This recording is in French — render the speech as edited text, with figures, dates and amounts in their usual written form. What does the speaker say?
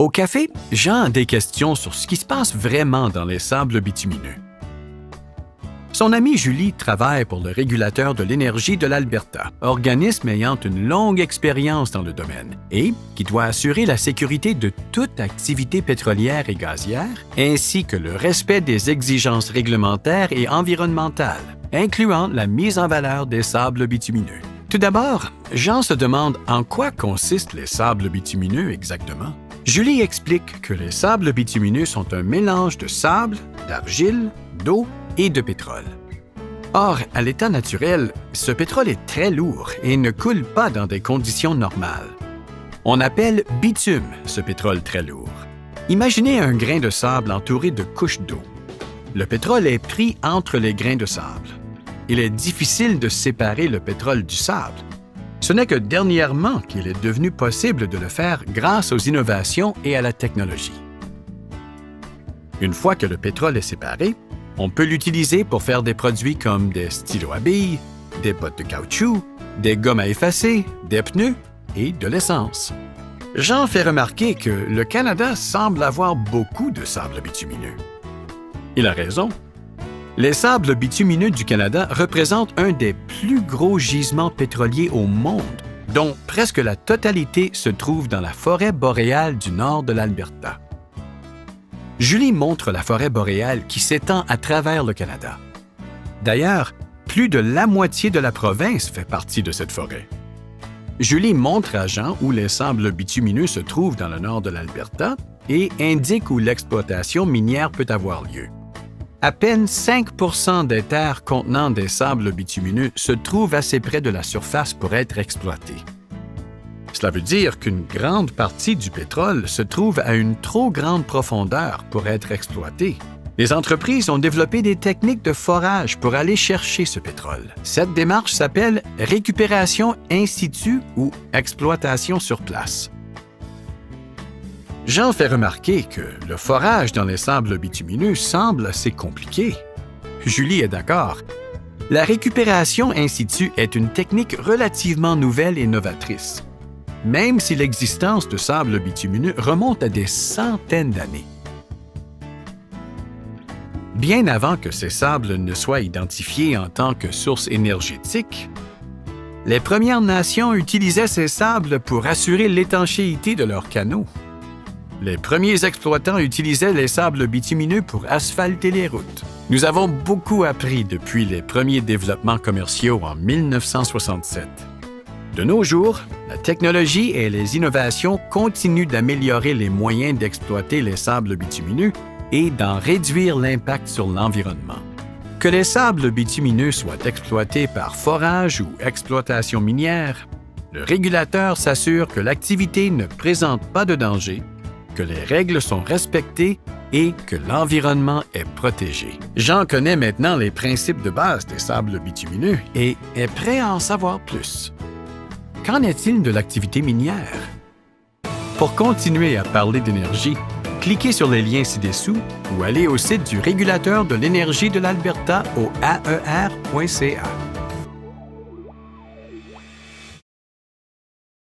Au café, Jean a des questions sur ce qui se passe vraiment dans les sables bitumineux. Son amie Julie travaille pour le régulateur de l'énergie de l'Alberta, organisme ayant une longue expérience dans le domaine et qui doit assurer la sécurité de toute activité pétrolière et gazière, ainsi que le respect des exigences réglementaires et environnementales, incluant la mise en valeur des sables bitumineux. Tout d'abord, Jean se demande en quoi consistent les sables bitumineux exactement. Julie explique que les sables bitumineux sont un mélange de sable, d'argile, d'eau et de pétrole. Or, à l'état naturel, ce pétrole est très lourd et ne coule pas dans des conditions normales. On appelle bitume ce pétrole très lourd. Imaginez un grain de sable entouré de couches d'eau. Le pétrole est pris entre les grains de sable. Il est difficile de séparer le pétrole du sable. Ce n'est que dernièrement qu'il est devenu possible de le faire grâce aux innovations et à la technologie. Une fois que le pétrole est séparé, on peut l'utiliser pour faire des produits comme des stylos à billes, des bottes de caoutchouc, des gommes à effacer, des pneus et de l'essence. Jean fait remarquer que le Canada semble avoir beaucoup de sables bitumineux. Il a raison. Les sables bitumineux du Canada représentent un des plus gros gisements pétroliers au monde, dont presque la totalité se trouve dans la forêt boréale du nord de l'Alberta. Julie montre la forêt boréale qui s'étend à travers le Canada. D'ailleurs, plus de la moitié de la province fait partie de cette forêt. Julie montre à Jean où les sables bitumineux se trouvent dans le nord de l'Alberta et indique où l'exploitation minière peut avoir lieu. À peine 5% des terres contenant des sables bitumineux se trouvent assez près de la surface pour être exploitées. Cela veut dire qu'une grande partie du pétrole se trouve à une trop grande profondeur pour être exploité. Les entreprises ont développé des techniques de forage pour aller chercher ce pétrole. Cette démarche s'appelle récupération in situ ou exploitation sur place. Jean fait remarquer que le forage dans les sables bitumineux semble assez compliqué. Julie est d'accord. La récupération in situ est une technique relativement nouvelle et novatrice, même si l'existence de sables bitumineux remonte à des centaines d'années. Bien avant que ces sables ne soient identifiés en tant que source énergétique, les Premières Nations utilisaient ces sables pour assurer l'étanchéité de leurs canaux. Les premiers exploitants utilisaient les sables bitumineux pour asphalter les routes. Nous avons beaucoup appris depuis les premiers développements commerciaux en 1967. De nos jours, la technologie et les innovations continuent d'améliorer les moyens d'exploiter les sables bitumineux et d'en réduire l'impact sur l'environnement. Que les sables bitumineux soient exploités par forage ou exploitation minière, le régulateur s'assure que l'activité ne présente pas de danger, que les règles sont respectées et que l'environnement est protégé. Jean connaît maintenant les principes de base des sables bitumineux et est prêt à en savoir plus. Qu'en est-il de l'activité minière? Pour continuer à parler d'énergie, cliquez sur les liens ci-dessous ou allez au site du régulateur de l'énergie de l'Alberta au aer.ca.